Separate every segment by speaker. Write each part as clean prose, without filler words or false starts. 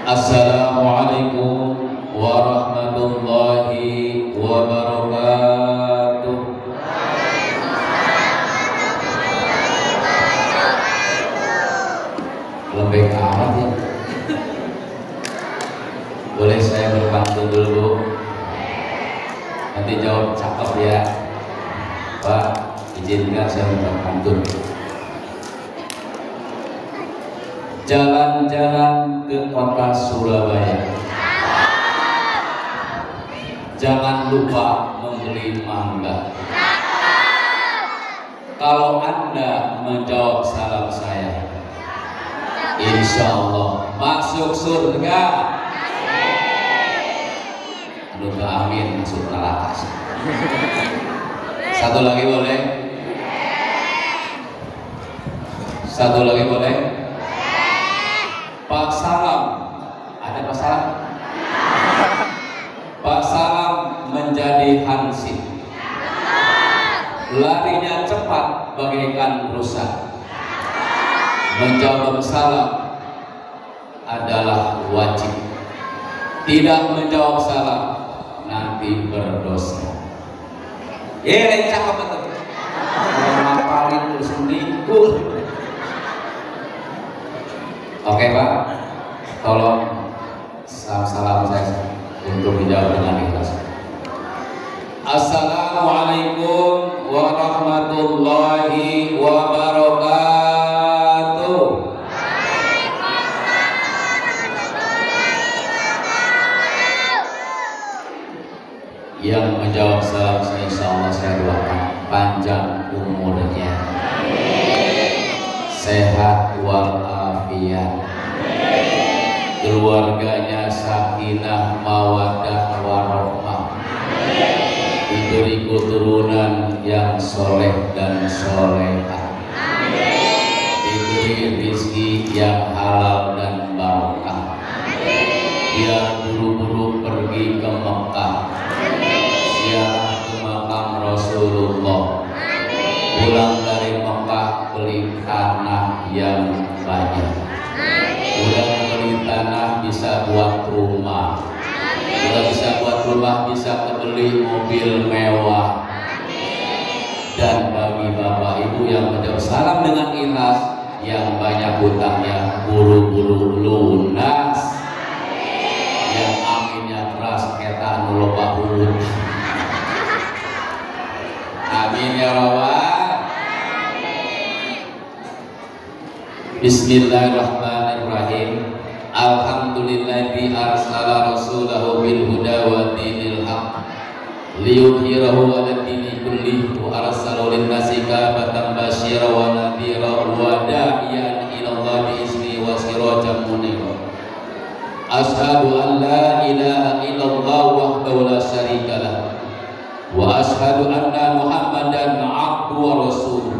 Speaker 1: Assalamualaikum warahmatullahi wabarakatuh. Lembek amat ya. Boleh saya berpantun dulu? Nanti jawab cakep ya. Pak, izinkan saya berpantun. Jalan-jalan ke kota Surabaya, jangan lupa membeli mangga. Kalau Anda menjawab salam saya, insya Allah masuk surga. Aduh, amin, masuk neraka. Satu lagi boleh? Satu lagi boleh? Pak Salam, ada Pak Salam? Pak Salam menjadi hansip, larinya cepat bagaikan rusa. Menjawab salam adalah wajib, tidak menjawab salam nanti berdosa. Cakep betul. Ngapalin terus menipu. Oke Pak, tolong salam saya untuk dijawab dengan ikhlas. Assalamualaikum warahmatullahi wabarakatuh. Yang menjawab salam saya, insya Allah saya doakan panjang umurnya, sehat walafiat, keluarganya sakinah mawaddah warahmah, diberi keturunan yang soleh dan solehah, diberi rezeki yang halal dan barakah, biar buru-buru pergi ke Mekah, ziarah ke makam Rasulullah, pulang dari Mekah beli tanah yang banyak. Udah beli tanah bisa buat rumah, udah bisa buat rumah bisa kebeli mobil mewah. Dan bagi bapak ibu yang menjawab salam dengan ikhlas, yang banyak hutangnya buru-buru lunas, yang aminnya keras kita nuloba hutang. Amin ya rabbal. Bismillahirrahmanirrahim. Alhamdulillahi arsala rasulahu bil huda wa dinil haq liyudhhirahu 'ala dini kullihi wa arsalahu lin-nasi kaffatan basyira wa nadhira wa da'iyan ila Allah bi izni wa sirajan munira. Asyhadu an la ilaha illallah wahdahu la syarika lah wa asyhadu anna Muhammadan 'abduhu wa rasuluh.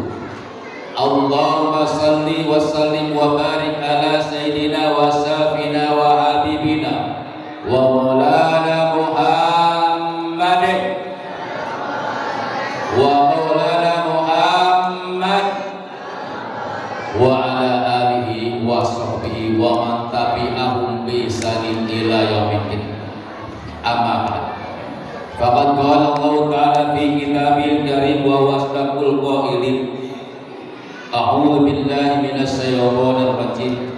Speaker 1: Allahumma salli wa sallim wa barik ala sayyidina wa safina wa habibina wa maulana Muhammadin wa maulana Muhammad wa ala alihi wa sahbihi wa man tabi'ahum bi ihsanin ila yaumiddin. Amma ba'd. Faqad qala Allah ta'ala fi kitabil karim wa wasdaqul qailin. A'udzu billahi minasy syaithanir rajim.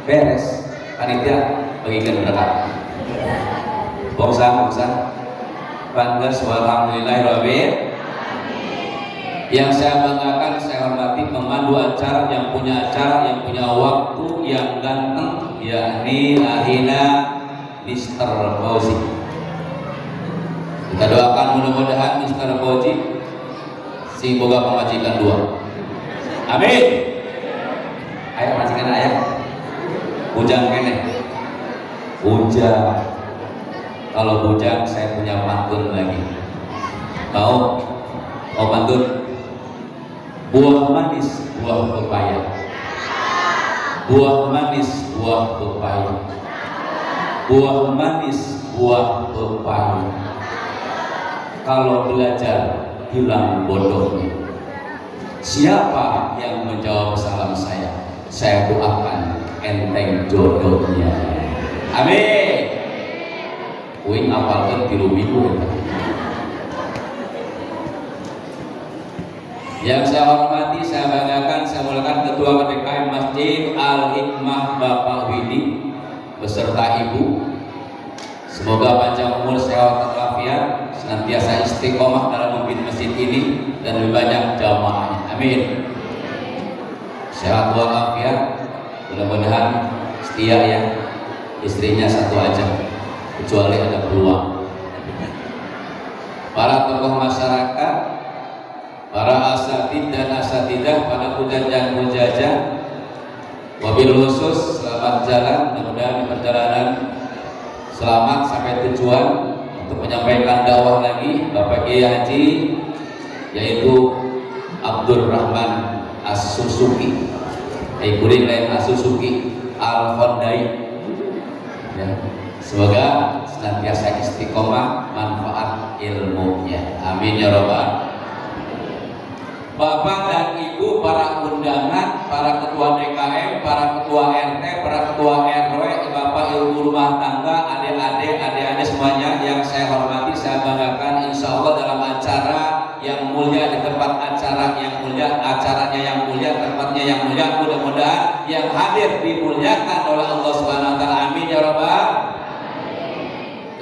Speaker 1: Beres, panitia bagikan berkat. Bangsa, Pantas walhamdulillahirabbil. Yang saya banggakan, saya hormati pemandu acara yang punya waktu yang ganteng, yakni Ahina Mr. Fauzi. Kita doakan mudah-mudahan Mr. Fauzi sing boga pemajikan dua. Amin. Ayo majikan ayah. Bujang kene. Bujang. Kalau bujang saya punya pantun lagi. Mau pantun? Buah manis, buah pepaya. Buah manis, buah pepaya. Buah manis, buah pepaya. Kalau belajar hilang bodohnya. Siapa yang menjawab salam saya? Saya doakan enteng jodohnya. Amin. Uing apalkan 3 minggu. Yang saya hormati, saya banggakan, saya muliakan Ketua KDKM Masjid Al-Hikmah Bapak Widi beserta Ibu. Semoga panjang umur, sehat walafiat, senantiasa istiqomah dalam memimpin masjid ini dan lebih banyak jamaahnya. Amin. Sehat walafiat, mudah-mudahan setia ya. Istrinya satu aja, kecuali ada peluang. Para tokoh masyarakat, para asatid dan asatidah, para hujaj dan hujajah, wabil khusus selamat jalan, mudah-mudahan di perjalanan selamat sampai tujuan. Untuk menyampaikan dakwah lagi Bapak Kiai Haji yaitu Abdurrahman As-Susuki, kuring lain As-Susuki Al-Fondai ya. Semoga senantiasa istiqomah manfaat ilmunya. Amin ya robbal. Bapak dan Ibu, para undangan, para ketua DKM, para ketua RT, para ketua RW, Bapak Ibu rumah tangga, adik-adik semuanya yang saya hormati, saya banggakan. Insya Allah dalam acara yang mulia, di tempat acara yang mulia, acaranya yang mulia, tempatnya yang mulia, mudah-mudahan yang hadir dimuliakan oleh Allah Subhanahu Wa Taala. Amin ya Rabbal.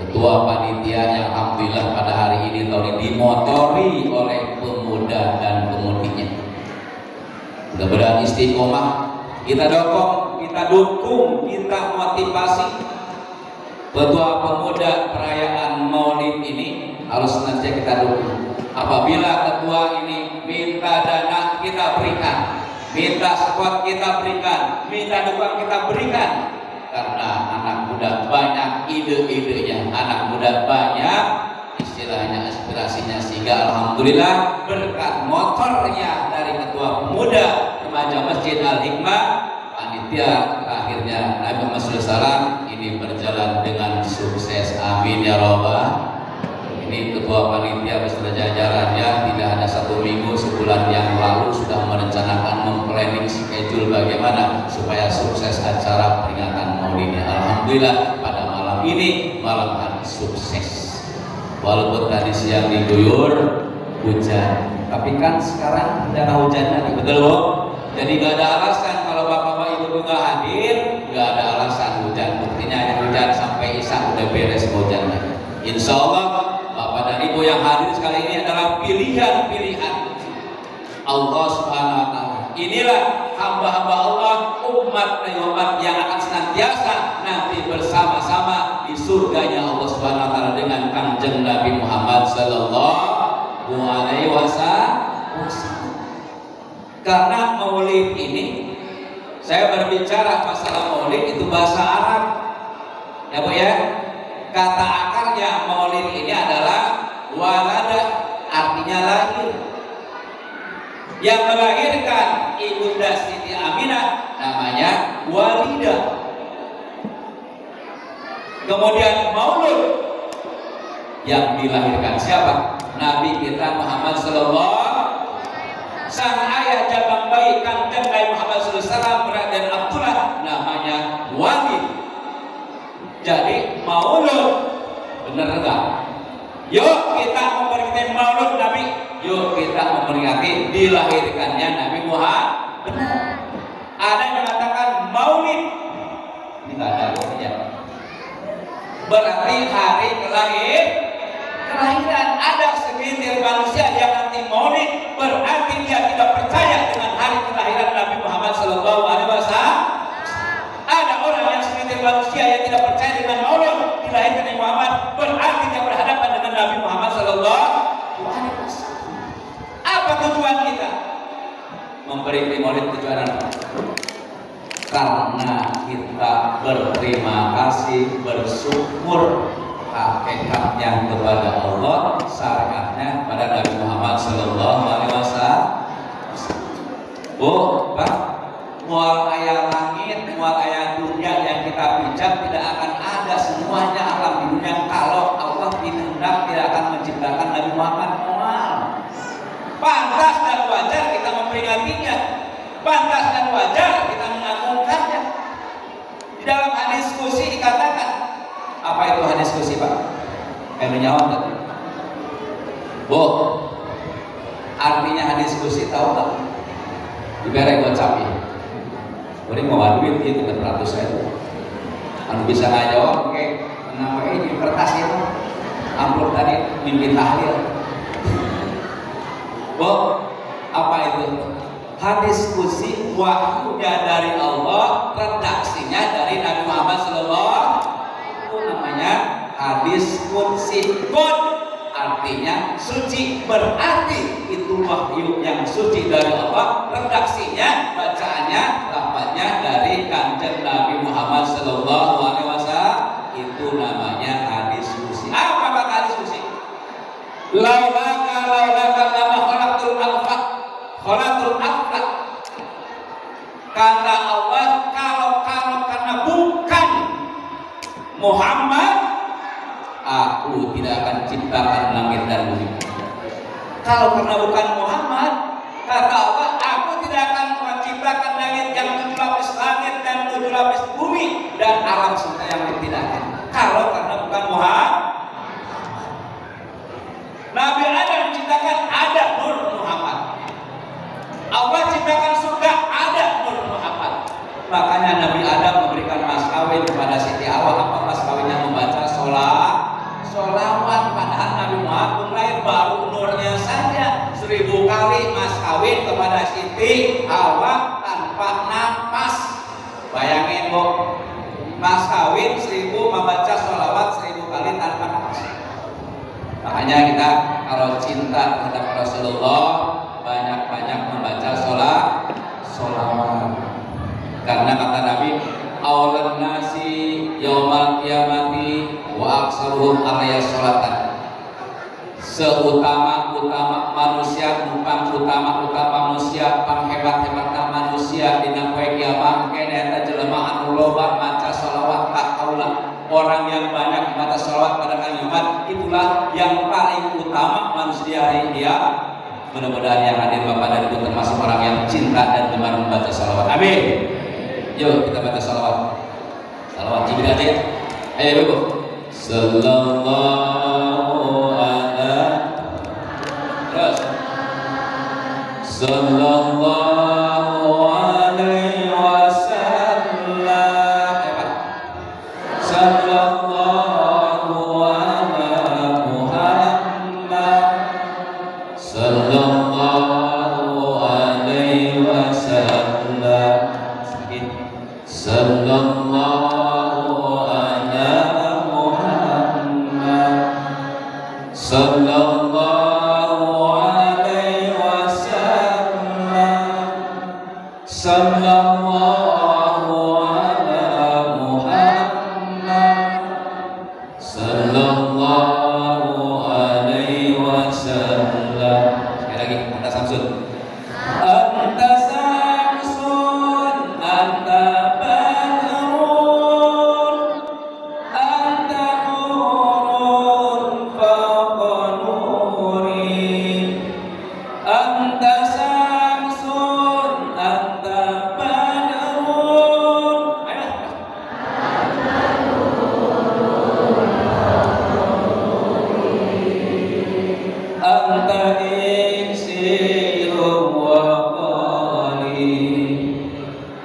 Speaker 1: Ketua panitia yang alhamdulillah pada hari ini tahun ini dimotori oleh pemuda dan pemudinya. Mudah-mudahan istiqomah, kita dukung, kita motivasi. Ketua pemuda perayaan Maulid ini harus senantiasa kita dukung. Apabila ketua ini minta dana, kita berikan, minta support, kita berikan, minta dukungan, kita berikan. Karena anak muda banyak ide-idenya, anak muda banyak istilahnya, aspirasinya, sehingga alhamdulillah berkat motornya dari ketua pemuda remaja Masjid Al-Hikmah, panitia akhirnya Nabi Muhammad SAW ini berjalan dengan sukses. Amin ya Rabbal. Ini ketua panitia beserta jajarannya tidak hanya 1 minggu, sebulan yang lalu sudah merencanakan, memplanning schedule bagaimana supaya sukses acara peringatan Maulidnya. Alhamdulillah pada malam ini malam hari sukses. walaupun tadi siang diguyur hujan, tapi kan sekarang udah hujan lagi, betul Bu? Jadi nggak ada alasan kalau bapak-bapak ibu nggak hadir, nggak ada alasan hujan. Buktinya yang hujan sampai isya udah beres hujannya. Insya Allah bapak dan ibu yang hadir sekali ini adalah pilihan-pilihan Allah Subhanahu Wa Taala. Inilah hamba-hamba Allah, umat yang akan senantiasa nanti bersama-sama di surganya Allah Subhanahu Wa Taala dengan Kanjeng Nabi Muhammad Sallallahu Alaihi Wasallam. Karena maulid ini, saya berbicara masalah maulid itu bahasa Arab, ya Bu ya. Kata akarnya maulid ini adalah walada, artinya lahir. Yang melahirkan Ibunda Siti Aminah namanya walidah. Kemudian maulud yang dilahirkan siapa? Nabi kita Muhammad Sallallahu. Sang ayah jabang bayi Kanjeng Nabi Muhammad SAW dan Abdullah namanya Walid. Jadi maulud, bener enggak? Yuk kita memperingati maulud Nabi. Yuk kita memperingati dilahirkannya Nabi Muhammad. Benar. Ada yang mengatakan maulid, ini nggak ada ya. Berarti hari kelahiran. Ada segelintir manusia yang nanti maulid, berarti dia tidak percaya dengan hari kelahiran Nabi Muhammad Sallallahu Alaihi Wasallam. Ada orang yang segelintir manusia yang tidak percaya dengan maulid dilahirkan Nabi Muhammad, berarti dia berhadapan dengan Nabi Muhammad Sallallahu Alaihi Wasallam. Apa tujuan kita memberi maulid? Tujuan apa? Karena kita berterima kasih, bersyukur hakikatnya kepada Allah, syariatnya pada Nabi Muhammad Sallallahu Alaihi Wasallam. Bu, Pak, mual ayat langit, mual ayat dunia yang kita pijak tidak akan ada semuanya alam di dunia kalau Allah tidak akan menciptakan Nabi Muhammad. Mual. Pantas dan wajar kita memperingatinya, pantas dan wajar kita mengagungkannya. Di dalam hadis qudsi dikatakan, apa itu hadis qudsi Pak? Menjawab nggak? Bu, artinya hadis qudsi tahu nggak? Diberi gocap ya. Boleh mau duit itu 300 ribu. Anu bisa nggak jawab? Oke, kenapa ini kertas itu? Amplop tadi mimpi tahlil. Bu, apa itu? Hadis qudsi wahyunya dari Allah, redaksinya dari Nabi Muhammad Sallallahu. Namanya hadis qudsi. Qud artinya suci, berarti itu wahyu yang suci dari Allah, redaksinya, bacaannya, lafaznya dari Kanjeng Nabi Muhammad Sallallahu Alaihi Wasallam. Itu namanya hadis qudsi. Apa kata hadis qudsi? Laulaka lama khalaqtul alfaq khalaqtul alfaq. Kata Allah, kalau karena bukan Muhammad, aku tidak akan ciptakan langit dan bumi. Kalau karena bukan Muhammad, kata Allah, aku tidak akan menciptakan langit yang 7 lapis langit dan 7 lapis bumi dan alam semesta yang tidak akan. Kalau karena bukan Muhammad, Nabi Adam menciptakan ada nur Muhammad. Allah ciptakan surga ada nur Muhammad. Makanya Nabi Adam memberikan mas kawin kepada Siti Hawa. Apa mas kawinnya? Membaca sholawat. Padahal Nabi Muhammad lahir baru nurnya saja 1000 kali mas kawin kepada Siti Hawa tanpa nafas. Bayangin Bu, mas kawin 1000 membaca sholawat 1000 kali tanpa nafas. Makanya kita kalau cinta terhadap Rasulullah banyak-banyak membaca sholawat. Karena kata Nabi, awlan nasi yaumal qiyamati wa aksaruhum alaiya sholatan. Seutama-utama manusia, numpang utama-utama manusia, panghebat-hebatna manusia dina poe kiamat kene eta jelema anu loba maca sholawat ka kaulah. Orang yang banyak membaca sholawat pada hari Jumat itulah yang paling utama manusia hari dia. Mudah-mudahan yang hadir Bapak dan Ibu termasuk orang yang cinta dan gemar membaca sholawat. Amin. Yuk kita baca sholawat. Sholawat Jibril aja. Ayo Ibu. Sallallahu Terus. Sallallahu alaihi wasallam. Sallallahu ala Muhammad. Sallallahu alaihi wasallam. Sallallahu ala Muhammad. Sallallahu alaihi wasallam. Sallallahu ala Muhammad. Sallallahu alaihi wasallam. Sekali lagi, anta Samsun. Anta Samsun, anta Badrun, anta nurun fawqa nuri. Anta Samsun, anta Badrun. Ayo. Anta iksirun wa qali.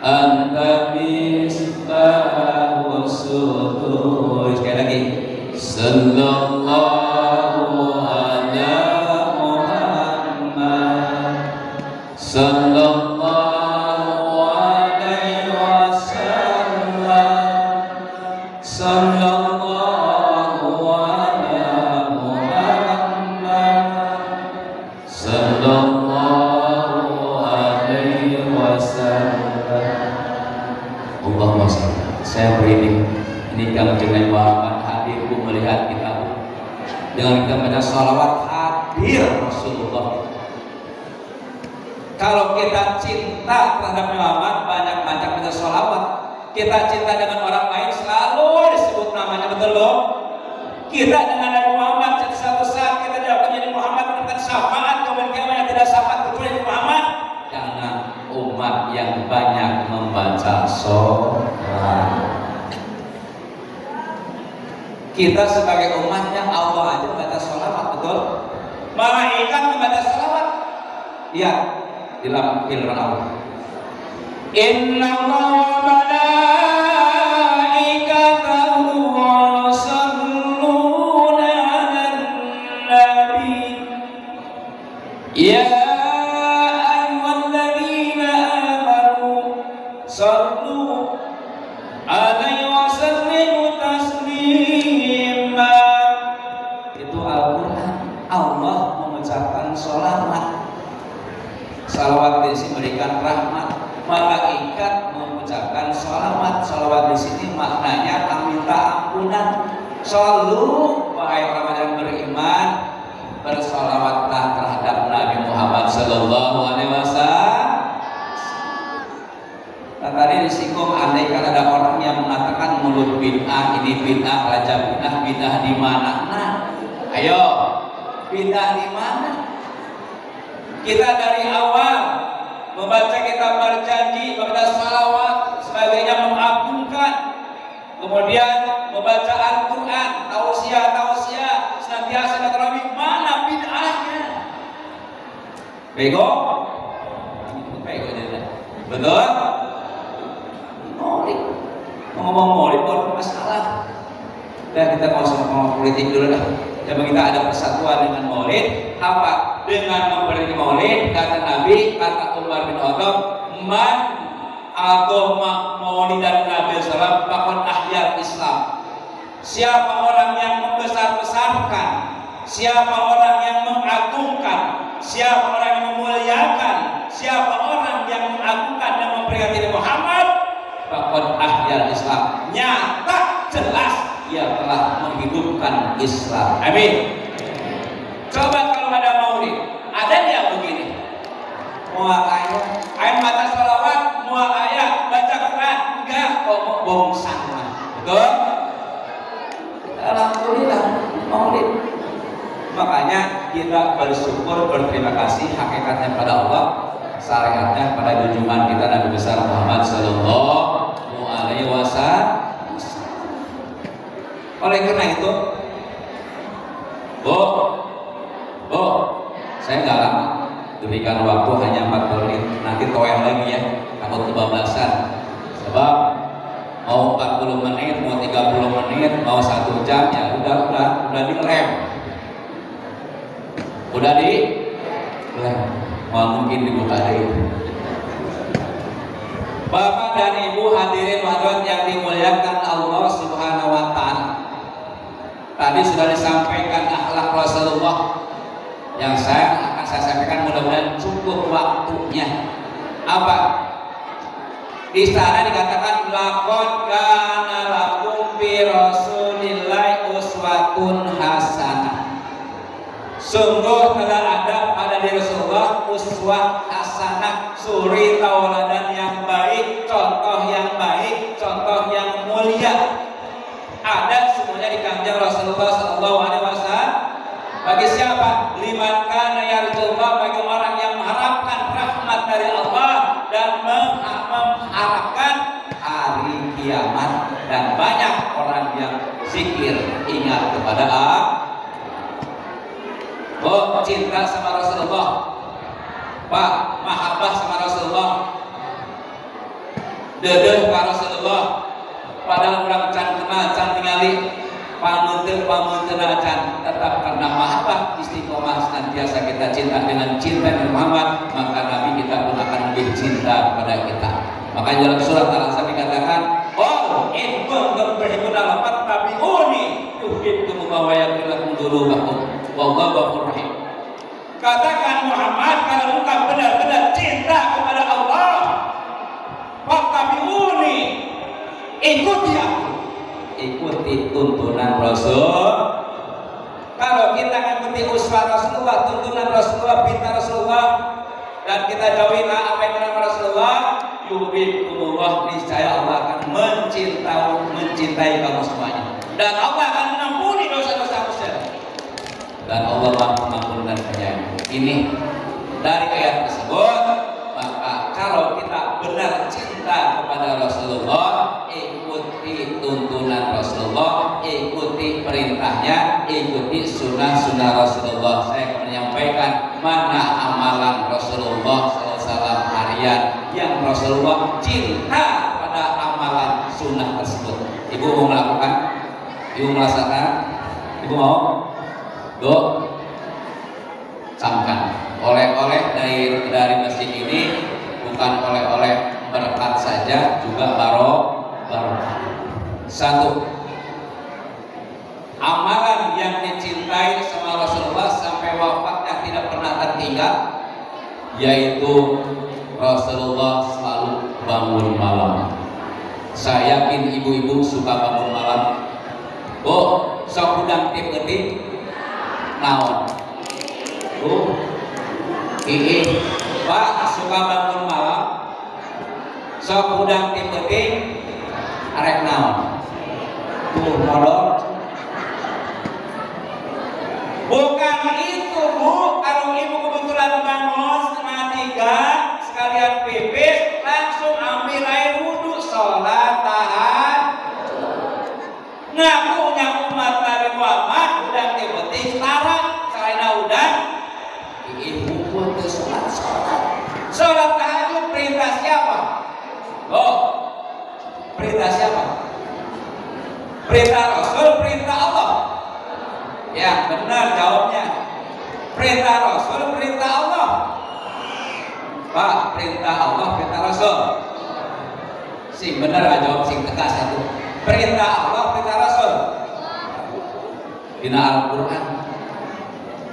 Speaker 1: Anta misbahus sudur. Sekali lagi. Sallallahu ala Muhammad. Sallallahu alaihi wasallam. Sallallahu ala Muhammad. Sallallahu alaihi wasallam. Allahumma shalli. Saya merinding. Ini kamu dengan Muhammad hadirku melihat kita dengan kita baca salawat hadir Rasulullah. Kalau kita cinta terhadap Muhammad, banyak-banyak baca salawat. Kita cinta dengan orang lain, selalu disebut namanya, betul loh. Kita dengan Nabi Muhammad, satu saat kita jauh menjadi Muhammad dengan syafaat, kemudian yang tidak syafaat kecuali Muhammad. Jangan umat yang banyak membaca salawat. Kita sebagai umatnya Allah aja membaca salawat, betul? Malaikat membaca salawat. Iya, di dalam firman Allah. Inna Allah wa malaikatahu yusalluna 'alan nabi. Ya ayyuhalladzina amanu sallu 'alaihi wa sallimu taslima. Itu Al-Quran. Allah mengucapkan sholawat. Salawat di sini memberikan rahmat. Malaikat mengucapkan sholawat. Sholawat di sini maknanya minta ampunan. Shollu, wahai orang yang beriman, bersolawatlah terhadap Nabi Muhammad Sallallahu Alaihi Wasallam. Nah, tadi disinggung andai kan ada orang yang mengatakan mulut bid'ah, ini bid'ah, raja bid'ah, bid'ah di mana? Nah, ayo, bid'ah di mana? Kita dari awal membaca kitab berjanji, membaca salawat, sebagainya mengagungkan, kemudian membaca Al-Quran, tausiah, senantiasa berterawih, mana bid'ahnya? Bego? Bego betul? Maulid, ngomong maulid bukan masalah. Dan kita mau ngomong politik dulu dah. Coba kita ada persatuan dengan maulid. Apa? Dengan memperbaiki maulid, kata Nabi, kata Umar bin Khattab, man agama maulid dan Nabi Sallam bakal ahyar Islam. Siapa orang yang membesar-besarkan, siapa orang yang mengagungkan, siapa orang yang memuliakan, siapa orang yang mengagungkan dan memperingati Muhammad, bakal ahyar Islam. Nyata jelas ia telah menghidupkan Islam. Amin. Coba kalau ada maulid, ada yang begini. Mual ayat baca salawat, mual ayat baca Quran, enggak, kok bohong sama. Betul? Alhamdulillah maulid. Makanya kita bersyukur, berterima kasih hakikatnya pada Allah, syariatnya pada junjungan kita Nabi besar Muhammad Sallallahu Alaihi Wasallam. Oleh karena itu, Saya nggak lama, diberikan waktu hanya 4 menit. Nanti toel lagi ya, takut kebablasan. Sebab mau 40 menit, mau 30 menit, mau 1 jam ya udah dilem. Udah dilem. Mau mungkin dibuka deh. Bapak dan Ibu hadirin hadirat yang dimuliakan Allah Subhanahu wa taala. Tadi sudah disampaikan akhlak Rasulullah. Yang akan saya sampaikan mudah-mudahan cukup waktunya. Apa? Di sana dikatakan laqad kana lakum fi Rasulillahi uswatun hasanah. Sungguh telah ada pada diri Rasulullah uswah hasanah, suri tauladan yang baik, contoh yang baik, contoh yang mulia. Ada semuanya di kanjeng Rasulullah sallallahu alaihi wasallam. Bagi siapa? Liman kana yarjullah, bagi orang yang mengharapkan rahmat dari Allah dan mengharapkan hari kiamat, dan banyak orang yang zikir ingat kepada Allah. Oh, cinta sama Rasulullah, Pak, mahabbah sama Rasulullah, dedeh ka Rasulullah, padahal orang can kenal can ningali pamunten acan, tetap karena mahabbah istiqomah senantiasa kita cinta dengan cinta Nabi Muhammad, maka Nabi kita pun akan lebih cinta kepada kita. Makanya dalam surat Al-Ahzab dikatakan, "Oh, in kuntum tuhibbuna fattabi'uni yuhibbukum wa yaghfir lakum dzunubakum wallahu ghafurur rahim." Katakan Muhammad, kalau engkau benar-benar cinta kepada Allah, fattabi'uni, ikuti aku. Ikuti tuntunan Rasul. Kalau kita mengikuti uswah Rasulullah, tuntunan Rasulullah, perintah Rasulullah, dan kita jauhilah apa yang dilarang Rasulullah, yuhibbukumullah, niscaya Allah akan mencintai kamu semuanya, dan Allah akan mengampuni dosa-dosa manusia, dan Allah Maha Pengampun dan Penyayang. Ini dari ayat tersebut. Maka kalau kita benar cinta kepada Rasulullah, ikuti tuntunan Rasulullah, ikuti perintahnya, ikuti sunnah Rasulullah. Saya akan menyampaikan mana amalan Rasulullah SAW harian yang Rasulullah cinta pada amalan sunnah tersebut. Ibu mau melakukan? Ibu merasakan? Ibu mau? Go, camkan. Oleh-oleh dari masjid ini bukan oleh-oleh berkat saja, juga barokah. 1. Amalan yang dicintai sama Rasulullah sampai wafatnya tidak pernah tertinggal, yaitu Rasulullah selalu bangun malam. Saya yakin ibu-ibu suka bangun malam. Oh, sok udang tip ngetik naon? Pak suka bangun malam, sok udang tim penting arek naon tuh modal. Bukan itu Bu, kalau ibu kebetulan bangun setengah 3 sekalian pipis, langsung ambil air wudhu, sholat tahan. Ngakunya umat Nabi Muhammad udang tim penting setara, selain udang ibu pun sholat tahajud. Perintah siapa? Oh, perintah siapa? Perintah Rasul, perintah Allah. Ya benar jawabnya. Perintah Rasul, perintah Allah. Pak, perintah Allah, perintah Rasul. Sing benar aja jawab sing tegas satu. Perintah Allah, perintah Rasul. Dina Al-Quran.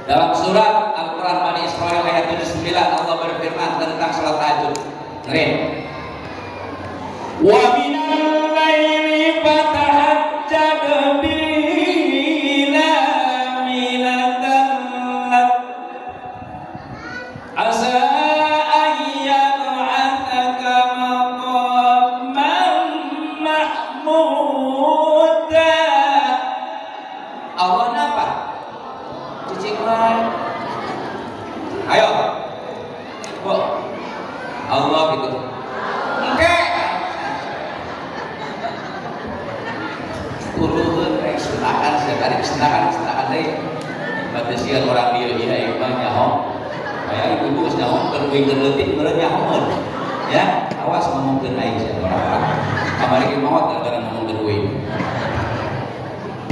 Speaker 1: Dalam surat Al-Quran Bani Israil ayat 79 Allah berfirman tentang salat tahajud. Ngeri. Wa minal laili fatahajjad bihi naafilatan lak asa ayyab'atsaka maqaman mahmuda. Allah napa? Cicing lain. Ayo, Bu. Allah gitu. Oke. Tuluhun rek silakan sekali silakan deh. Batesian orang dia iya ieu mah nyaho. teuing leutik meureun nyahoeun. Ya, awas ngomongkeun aing sia orang. Kamari ge maot gara-gara ngomongkeun euing.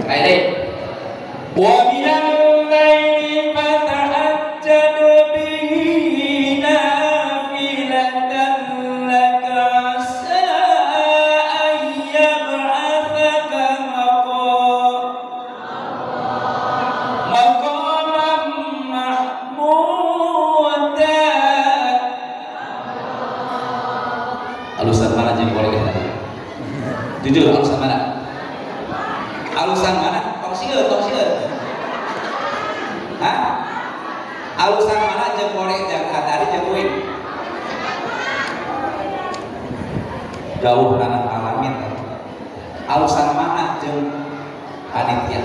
Speaker 1: Kaide. Wa minal laili fatahajjad bihi nafilatan laka asa ayyab'athaka maqaman mahmuda. Alusan mana jadi boleh tadi? Jujur alusan mana? Alusan mana? Tong sieun. Hah? Alusan mana jeung boleh jeung tadi jeung kuing? Jauh kana alamin. Alusan mana jeung panitia?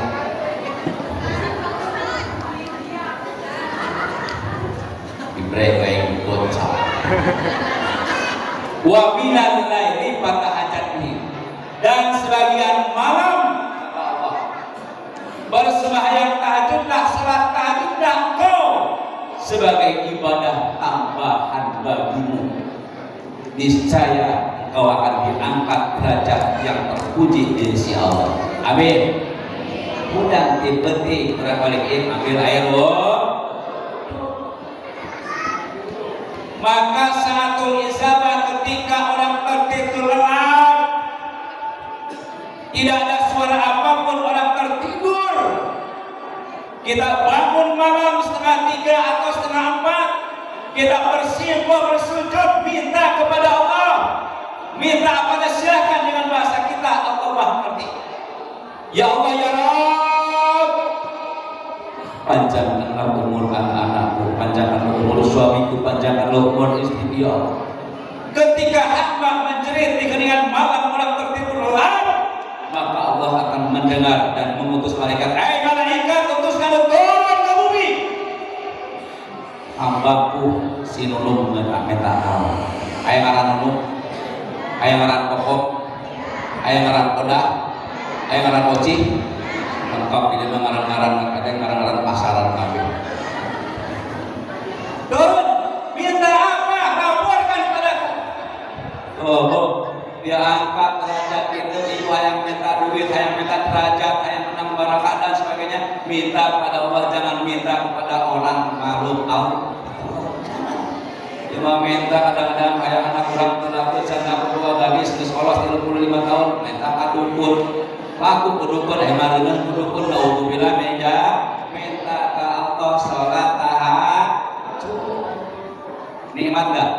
Speaker 1: Ibrahim kayak bocah. Wa minal laili fatahajjatni, dan sebagian malam kata Allah bersembahyang tahajudlah, salat tahajudlah engkau sebagai ibadah tambahan bagimu, niscaya engkau akan diangkat derajat yang terpuji di sisi Allah. Amin. Mudah dipeti balik ambil air maka saatul ijabah ketika orang tertidur lelap, tidak ada suara apapun, orang tertidur, kita bangun malam 3:30 atau 3:30, kita bersimpuh bersujud minta kepada Allah. Minta apa? Silahkan dengan bahasa kita, Allah Maha ngerti. Ya Allah ya Rabb, panjangkanlah umur anak-anakku, panjangkanlah umur suamiku, panjangkanlah umur istri ya Allah. Ketika hamba menjerit di keningan malam orang tertidur lelap, maka Allah akan mendengar dan mengutus malaikat. Malaikat, utuskan turun ke bumi. Hambaku si nulung minta kamu. Aya ngaran nulung, aya ngaran pokok, aya ngaran kodak, aya ngaran oci. Lengkap di dalam ngaran-ngaran, kadang ngaran-ngaran pasaran kami. Turun, minta apa? Laporkan padaku. Dia angkat derajat itu, ibu yang minta duit, yang minta derajat, yang menang barakah dan sebagainya. Minta kepada Allah, jangan minta kepada orang makhluk Allah. Cuma minta kadang-kadang kayak anak kurang terlaku, janda kedua gadis di sekolah 35 tahun, minta kadukun. Aku kudukun emareunah kudukun naudzubillah meja minta ke Allah salat tahajud. Nikmat enggak?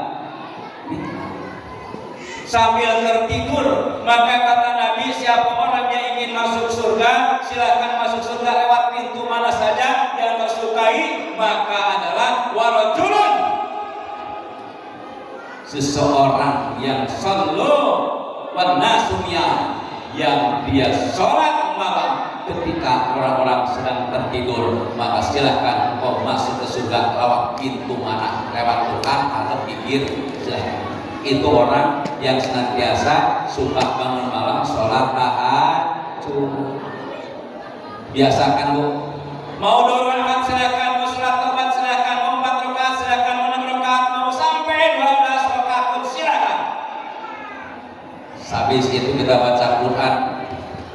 Speaker 1: Sambil tertidur, maka kata Nabi, siapa orang yang ingin masuk surga silakan masuk surga lewat pintu mana saja yang tersukai, maka adalah warajulun, seseorang yang sallu wan nasumiyah, yang dia sholat malam ketika orang-orang sedang tertidur, maka silahkan engkau masuk ke surga lewat pintu mana, lewat Tuhan atau pikir, silahkan. Itu orang yang senantiasa suka bangun malam sholat tahajud. Biasakan bu, mau 2 rakaat silahkan, mau sholat tobat silahkan, mau 4 rakaat silahkan, mau 6 rakaat, mau sampai 12 rakaat pun silahkan. Habis itu kita baca Quran,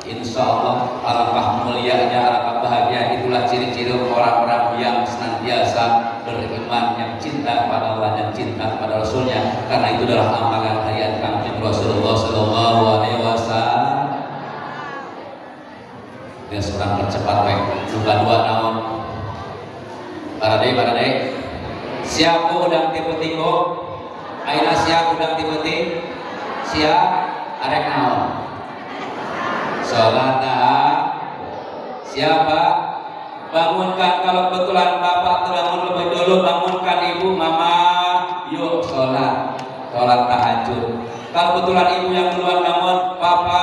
Speaker 1: insya Allah alangkah mulianya, alangkah bahagia. Itulah ciri-ciri orang-orang yang senantiasa beriman, yang cinta pada Allah dan cinta pada Rasulnya. Karena itu adalah amalan harian Kanjeng Rasulullah Sallallahu Alaihi Wasallam. Dia seorang percepat baik. Juga 2 tahun. Baradai. Siap udang tipe-tipe. Aina siap udang tipe-tipe. Siap. Arek naon? Sholat siapa? Bangunkan, kalau kebetulan bapak terbangun lebih dulu, bangunkan ibu, mama, yuk sholat tahajud. Kalau kebetulan ibu yang duluan bangun, papa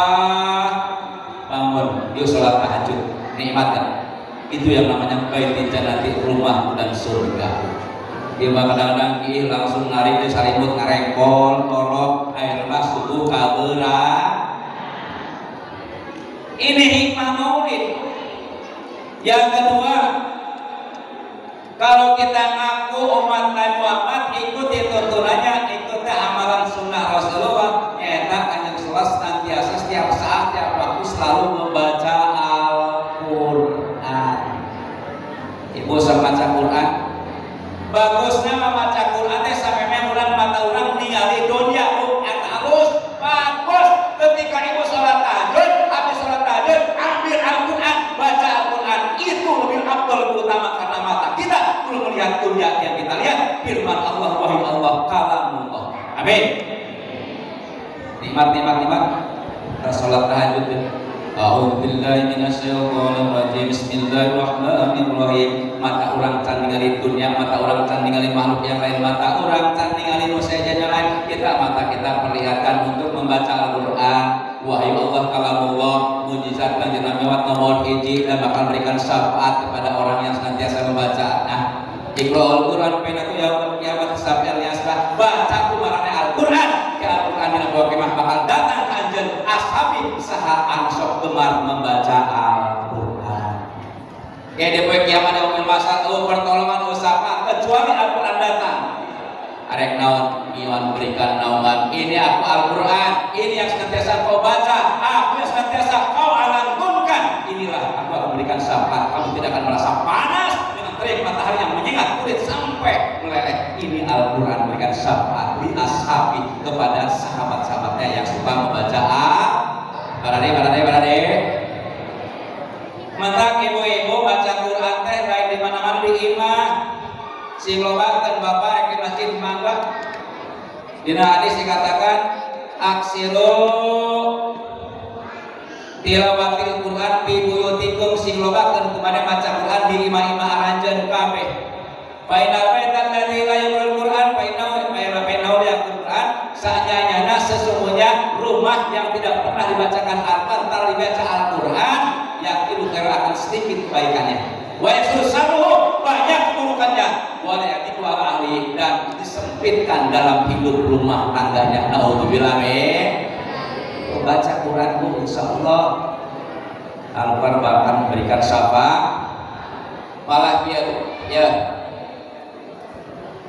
Speaker 1: bangun, yuk sholat tahajud. Nikmat kan? Itu yang namanya baitul jannati, rumah dan surga. Dia kadang-kadang langsung narik di salimut ngarengkol, kolok, air mas subuh kaberan. Ini hikmah maulid. Yang kedua, kalau kita ngaku umat Nabi Muhammad ikut
Speaker 2: ikuti tuntunannya, ikuti amalan sunnah Rasulullah. Nyata kanjeng sholat senantiasa setiap saat, setiap waktu selalu membaca Al-Quran. Ibu sama baca Quran. Bagusnya membaca Quran teh sampai urang mata urang ningali dunia eta halus. Bagus ketika ibu sholat tahajud, habis sholat tahajud ambil Al-Quran, baca Al-Quran. Itu lebih afdal utama karena mata kita belum melihat dunia yang kita lihat firman Allah, wahyu Allah, kalamullah. Amin. Nikmat. Kita sholat tahajud. A'udzubillahi minasyaitonir rajim. Bismillahirrahmanirrahim. Mata orang can ningali dunia, mata orang can ningali makhluk yang lain, mata orang can ningali nu sajana lain. Mata kita perlihatkan untuk membaca Al-Qur'an, wahyu Allah, kalamullah, mujizat kanjeng Nabi nomor 1 dan bakal memberikan syafaat kepada orang yang senantiasa membaca. Nah, Iqra'ul Qur'an bainakum yaumil qiyamah sab'al yasbah. Baca kumarane Al-Qur'an, ke Al-Qur'an dina dua kemah bakal datang anjeun ashabi saha ansok gemar membaca Al-Qur'an. Ya di poe kiamat yaumil masal pertolongan usaha kecuali Al-Qur'an datang. Arek naon iwan berikan naungan. Ini aku Al-Qur'an, ini yang senantiasa kau baca, aku yang senantiasa kau alantunkan. Inilah aku akan berikan syafaat. Kamu tidak akan merasa panas terik matahari yang menyengat kulit sampai meleleh. Ini Al-Quran memberikan syafaat di ashabi kepada sahabat-sahabatnya yang suka membaca Barade. Mentak ibu-ibu baca Quran teh lain di mana-mana di imah. Sing lobakeun bapak di masjid mangga. Dina hadis dikatakan aksiru tilawatil Quran fi buyutikum sing lobakeun kepada maca Quran di imah-imah aranjeun kabeh. Bainal baital ladzi la yaqra'ul Quran bainal Quran saanyana sesungguhnya rumah yang tidak pernah dibacakan Al-Quran, tar dibaca Al-Quran yakin akan sedikit kebaikannya. Wa yasusaruhu banyak keburukannya. Wa yaqtu ahli dan disempitkan dalam hidup rumah tangganya. Nauzubillah min. Baca Quranmu insyaallah Al-Quran akan memberikan syafaat. Malah dia ya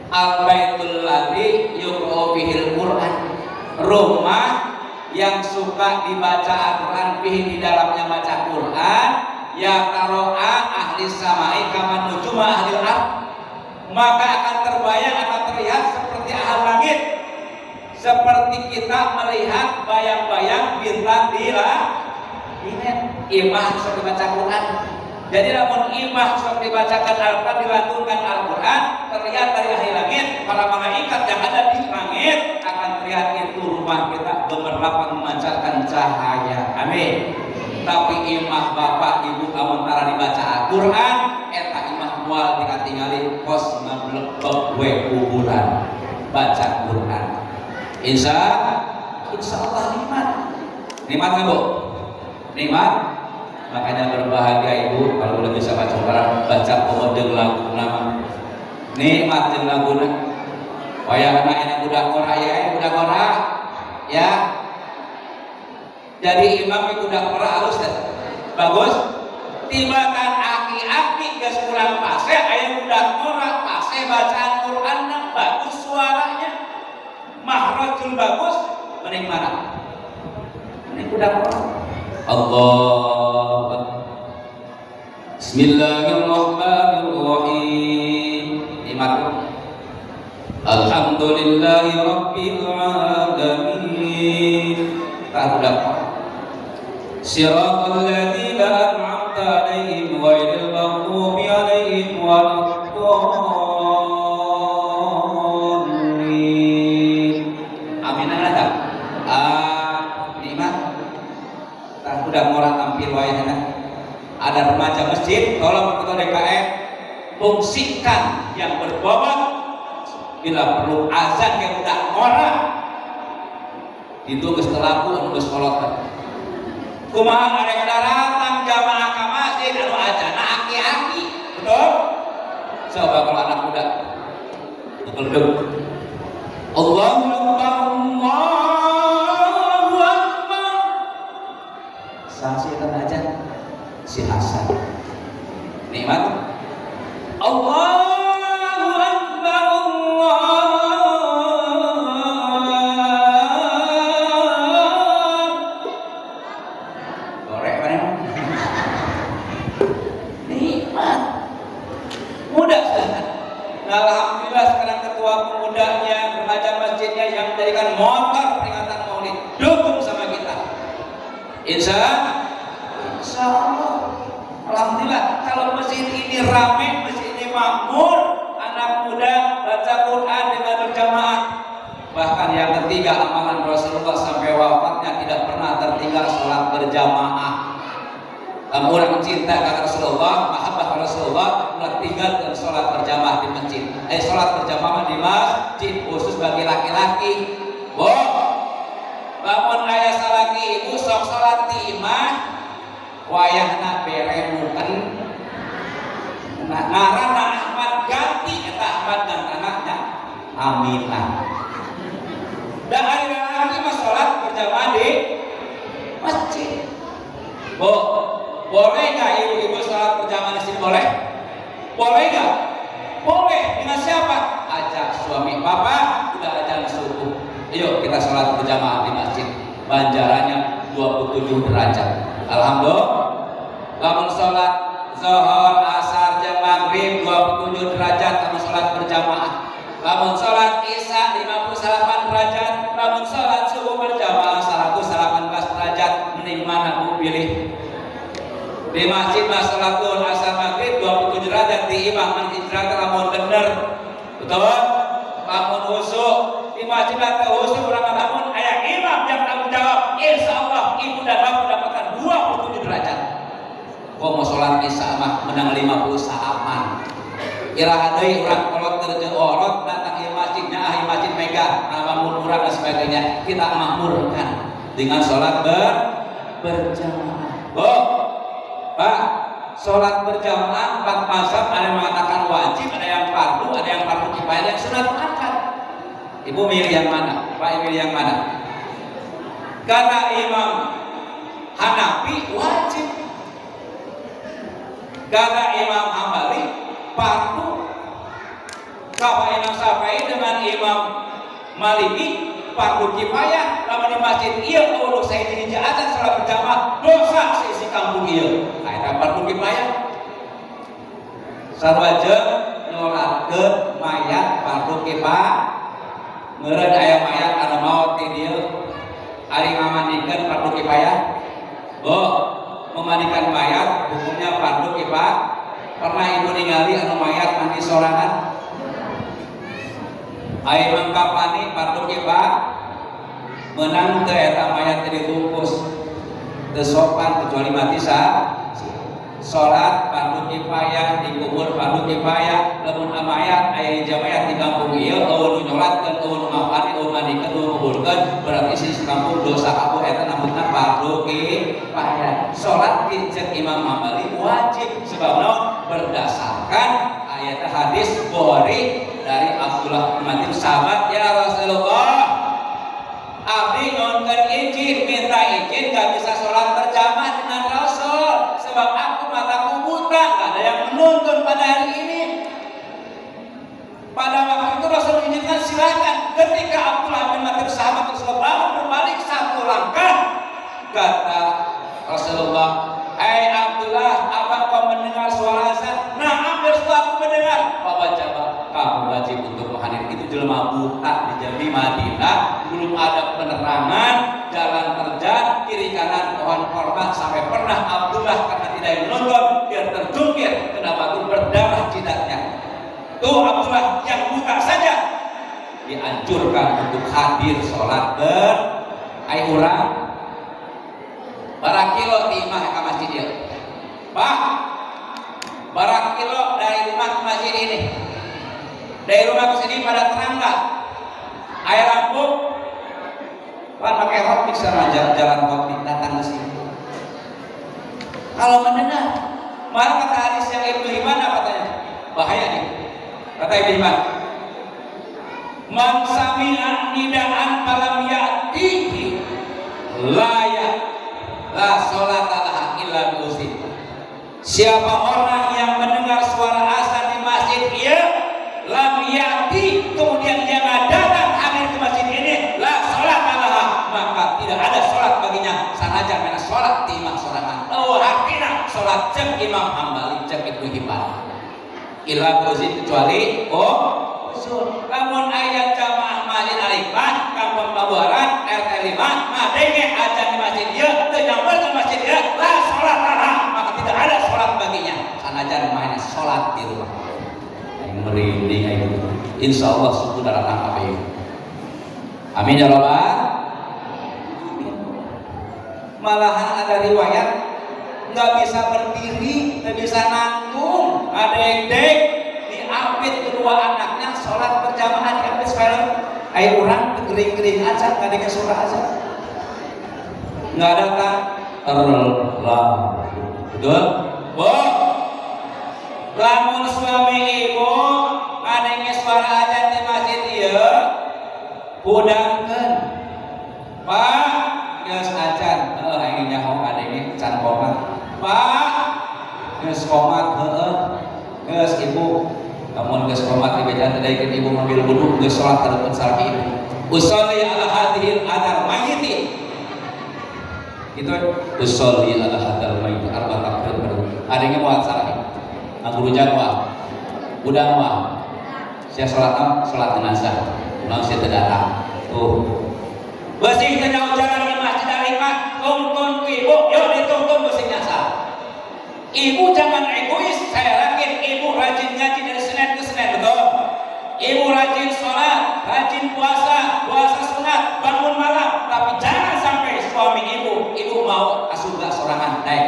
Speaker 2: al-baitul ladzi yuqra'u bihil Quran, rumah yang suka dibaca Al-Quran fihi di dalamnya baca Quran, ya taro'a ahli samai kama nujuma ahli ard, maka akan terbayang, akan terlihat seperti ahli langit, seperti kita melihat bayang-bayang bintang di langit. Imah suka dibaca Quran. Jadi namun imah suka dibacakan Al-Quran, dilantunkan Al-Quran, terlihat dari ahli langit, para malaikat yang ada di langit akan terlihat itu rumah kita gemerlap memancarkan cahaya. Amin. Tapi imah bapak ibu amentara dibaca Al-Quran, eta imah mual dikatingali kos ngeblebek we kuburan baca Quran. Insya Allah nikmat nggak bu? Nikmat. Makanya berbahagia ibu kalau udah bisa baca Quran, baca pemodeng lagu nama nikmat jeung laguna. Wayah anak yang budak ngora ya. Jadi imam itu budak ngora halus deh. Bagus. Tibakan aki-aki geus kurang pase aya budak ngora pase bacaan Quran bagus suaranya. Mahrajul bagus, mending mana? Mending budak ngora. Allah. Bismillahirrahmanirrahim. Nikmat. Alhamdulillahi rabbil alamin. Tahudak. Siratal ladzina an'amta 'alaihim ghairil maghdubi 'alaihim waladdallin. Amin ada. Nikmat. Udah orang tampil wayahna. Ada remaja masjid, tolong ketua DKM fungsikan yang berbobot bila perlu azan yang udah orang itu geus telaku anu geus kolot. Kumaha ada datang jamaah ka masjid anu azanna aki-aki, betul? Coba kalau anak muda betul. Allahu Akbar, Allahu Akbar. Saksi aja si Hasan. Nikmat. Allahu Akbar, Allahu jadikan motor peringatan Maulid. Dukung sama kita. Insya Allah. Alhamdulillah kalau masjid ini ramai, masjid ini makmur, anak muda baca Quran dengan berjamaah. Bahkan yang ketiga, amalan Rasulullah sampai wafatnya tidak pernah tertinggal sholat berjamaah. Kamu orang cinta kepada Rasulullah, mahabbah Rasulullah, mulai tinggalkan sholat berjamaah di masjid. Sholat berjamaah di masjid khusus bagi laki-laki. Lamun ayah salaki ibu sok sholat di imah, wayahna beremukan. Ngarana Ahmad ganti eta Ahmad dan anaknya Aminah. Dan hari lagi mas sholat berjamaah di masjid. Boleh nggak ibu-ibu sholat berjamaah di sini? Boleh? Boleh nggak? Boleh. Dengan siapa? Ajak suami. Bapak udah azan subuh. Ayo kita sholat berjamaah di masjid. Banjarannya 27 derajat. Alhamdulillah. Lamun sholat zuhur, asar, jam maghrib 27 derajat kamu sholat berjamaah. Lamun sholat isya 58 derajat. Lamun sholat subuh berjamaah 118 derajat. Mending mana bu pilih? Di masjid mas sholat zuhur, asar, maghrib 27 derajat. Di imam menhijrah lamun bener. Betul? Lamun husuk di masjid atau husuk orang lamun ayah imam yang tanggung jawab. Insya Allah ibu dan bapak mendapatkan 27 derajat. Mau sholat isya mah menang 50 saaman. Iraha deui urang kolot kerja orot datang ieu masjidnya ahli masjid mega makmur urang dan sebagainya. Kita makmurkan dengan sholat berjamaah. Pak, sholat berjamaah 4 mazhab ada yang mengatakan wajib, ada yang fardu, ada yang fardu kifayah, ada yang sunat muakkad. Ibu milih yang mana? Pak milih yang mana? Kata Imam Hanafi wajib. Kata Imam Hambali fardu. Kata Imam Syafi'i dengan Imam Maliki fardu kifayah. Lamun di masjid ieu uluk saya di azan salat berjamaah dosa sisi kampung ieu. Eta fardu kifayah. Sarwaja nyolatkeun mayat fardu kifayah. Meureun aya mayat anu maot di dieu ari ngamandikeun fardu kifayah. Memandikan mayat hukumnya fardu kifayah. Pernah ibu ningali anu mayat mandi sorangan? Ai mangkapani fardu kifayah menang teu eta mayat dibungkus teu sopan kecuali mati salat fardu kifayah dikubur fardu kifayah. Lamun mayat aya jamayat di kampung ieu eueuh nu nyolatkeun eueuh nu ngapani eueuh mandikeun eueuh nguburkeun berarti si kampung dosa kabeh eta namanya fardu kifayah. Salat cek Imam Hambali wajib sebabna berdasarkan ayat hadis Bukhari dari Abdullah bin Mas'ud sahabat, ya Rasulullah abdi ngonkeun izin minta izin gak bisa sholat berjamaah dengan Rasul sebab aku mataku buta, gak ada yang menuntun pada hari ini. Pada waktu itu Rasul mengizinkan silakan. Ketika Abdullah bin Mas'ud sahabat Rasulullah berbalik satu langkah, kata Rasulullah, "Hai Abdullah, apa kau mendengar suara azan?" "Na'am, aku mendengar." "Wajib kamu wajib untuk menghadiri." Itu jelema buta di Madinah, belum ada penerangan, jalan terjal, kiri kanan pohon korma, sampai pernah Abdullah karena tidak menonton biar terjungkir kena batu berdarah jidatnya. Tuh Abdullah yang buta saja dianjurkan untuk hadir sholat urang barang kilo di imah ke masjid ya. Pak, barang kilo dari rumah ke masjid ini, dari rumah ke sini pada terang nggak? Air lampu, Pak pakai hotpik sana jalan hotpik datang ke sini. Kalau mendengar, malah kata hadis yang Ibnu Hibban apa katanya? Bahaya nih. Kata Ibnu Hibban, "Man sami'a nidaan falam ya'tihi la sholata laha illa bi'udzin." Siapa orang yang mendengar suara azan di masjid ia lam ya'ti, kemudian dia nggak datang hadir ke masjid ini, la sholata laha, maka tidak ada sholat baginya sanajan mena sholat di imam sorangan. Hakina sholat cek Imam Hambali cek Ibnu Hibban illa bi'udzin, kecuali usul. Namun ayat jamaah masjid alifah kampung Pemabuaran RT 5 ngadenge ajan di masjid dia teu nyamper ke masjid dia lah salat tanah maka tidak ada salat baginya sanajan mainnya salat di rumah yang merinding kayak gitu insyaallah suku darah kabeh amin ya rabbal malahan ada riwayat nggak bisa berdiri nggak bisa nanggung ada yang dek diapit kedua anaknya sholat berjamaah diapit sekarang air orang gering-gering aja nggak ada surah aja nggak ada kan betul boh lamun suami ibu adanya suara aja di masjid dia budangkeun pak geus ajan aing nyaho adenge can komat pak geus komat geus ibu namun geus komat di bejan teh ibu ngambil wudu geus salat hareupeun sareng ibu usolli ala hadhil adar mayyiti itu usolli ala hadal mayyit arba takbir adenge moal sareng ngaguru jadwal budang mah sia salat jenazah ulang sia teu datang tuh beusi teu nyaho jalan di masjid Al-Hikmah tuntun ke ibu yuk dituntun beusi nyasar ibu jangan egois saya yakin ibu rajin ngaji dari Senin ke Senin betul ibu rajin sholat rajin puasa sunat bangun malam tapi jangan sampai suami ibu mau surga sorangan naik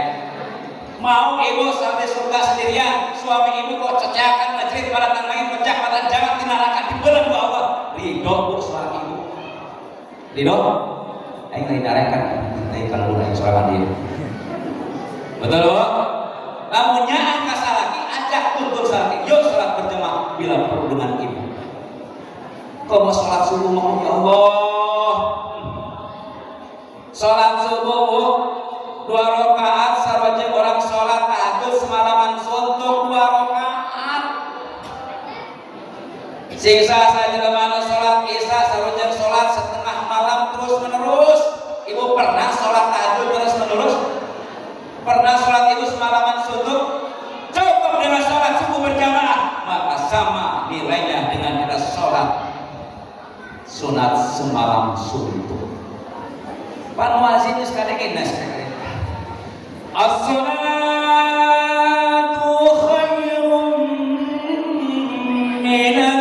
Speaker 2: mau ibu sampai surga sendirian suami ibu kok cecakan ngejrit pada tangan pecah pada jangan tinarakan dibelem ku Allah ridho bu suami ibu ridho aing tinarakan aing kalau udah sorangan dia betul bu namun nyaan kasalaki ajak tuntun salaki yuk sholat berjamaah bila perlu dengan ibu kau mau sholat subuh mau ya Allah sholat subuh bu 2 rakaat sarojeng orang sholat tahajud semalaman suntuk 2 rakaat siksa saja mana sholat isya sarojeng sholat setengah malam terus menerus ibu pernah sholat tahajud terus menerus pernah sholat ibu semalaman suntuk cukup dengan sholat subuh berjamaah maka sama nilainya dengan kita sholat sunat semalam suntuk pan muazin geus kadenge as-salatu khairum minan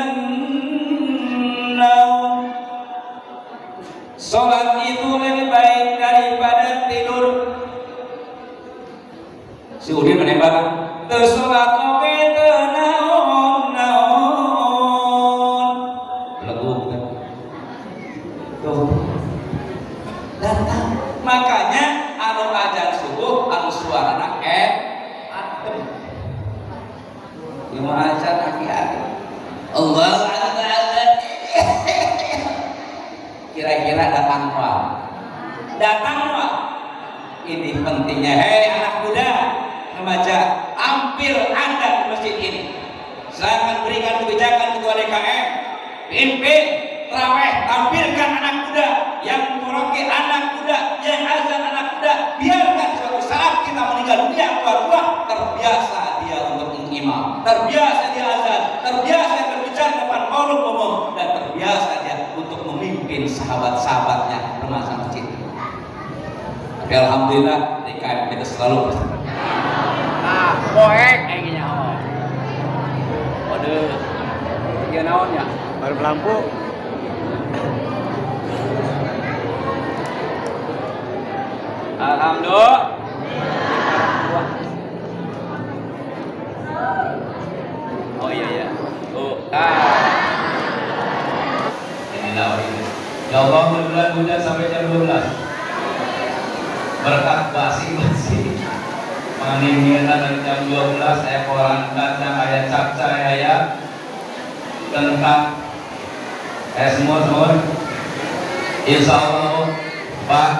Speaker 2: naum sholat itu lebih baik daripada tidur si Udin menembak teu sholat oge teu naon leguk kan tuh datang makanya anu ajan subuh anu suarana adem yang ajan aki-aki Allah kira-kira datang ini pentingnya hei anak muda remaja hampir anda di masjid ini silakan berikan kebijakan ketua DKM pimpin terawih tampilkan anak muda yang meroke anak muda yang azan anak muda biarkan suatu saat kita meninggal dunia tua-tua terbiasa dia untuk mengimam terbiasa dia azan terbiasa berbicara depan maulid umum dan terbiasa dia untuk memimpin sahabat-sahabatnya remaja masjid tapi alhamdulillah DKM kita selalu poek kayaknya waduh dia naonnya baru lampu alhamdulillah oh iya ya Allah bulan muda sampai jam 12 berkat basi-basi menginginkan dari jam 12 saya koran kacang ayat capca ayat tentang semua insya Allah Pak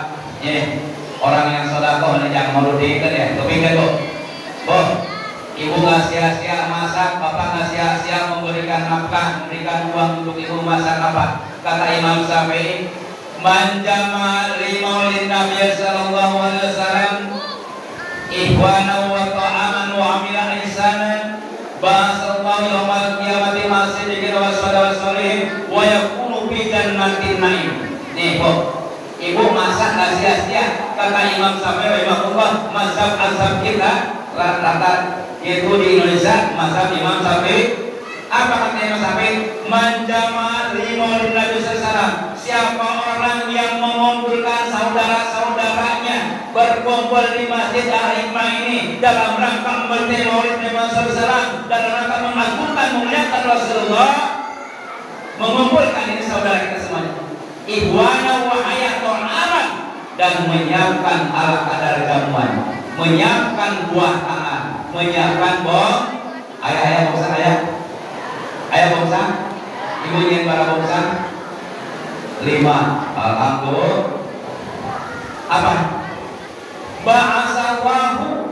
Speaker 2: orang yang sedekah yang merugikan ya kepingin tuh ibu nggak sia-sia masak bapak nggak sia-sia memberikan nafkah memberikan uang untuk ibu masak apa kata Imam Syafi'i man jama li maulid Nabi sallallahu alaihi wasallam ihwana wa ta'aman wa amila ihsanan ba'asallahu yawmal qiyamati masidikin wa salihin wa yakunu fi jannatin na'im Nih Bu, Ibu masak nggak sia-sia. Kata Imam Syafi'i rahimahullah, mazhab azhab kita rata-rata itu di Indonesia mazhab Imam Syafi'i. Apa kata Imam Syafi'i? Manjama limol Nabi Sallallahu. Siapa orang yang mengumpulkan saudara-saudaranya berkumpul di Masjid Al-Hikmah ini dalam rangka membaca Maulid Nabi Sallallahu, dalam rangka mengagungkan memuliakan Rasulullah, mengumpulkan ini saudara kita semuanya. Ikhwana wa hayatul aman, dan menyiapkan ala kadar jamuan, menyiapkan buah tangan, menyiapkan bom. Ayah bongsa, ayah bongsa, ibu ingin para bongsa 5. Alhamdulillah. Apa? Ba'asallahu,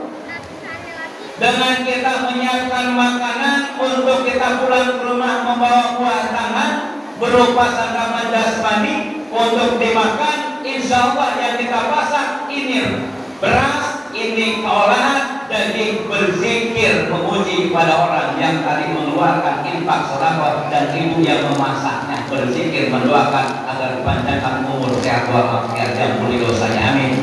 Speaker 2: dengan kita menyiapkan makanan untuk kita pulang ke rumah, membawa buah tangan berupa sarapan jasmani untuk dimakan. Insya Allah yang kita pasak ini beras, ini olahan daging, berzikir memuji kepada orang yang tadi mengeluarkan infak sedekah, dan ibu yang memasaknya berzikir mendoakan agar dipanjangkan umur sehat walafiat dan ampuni dosanya, amin.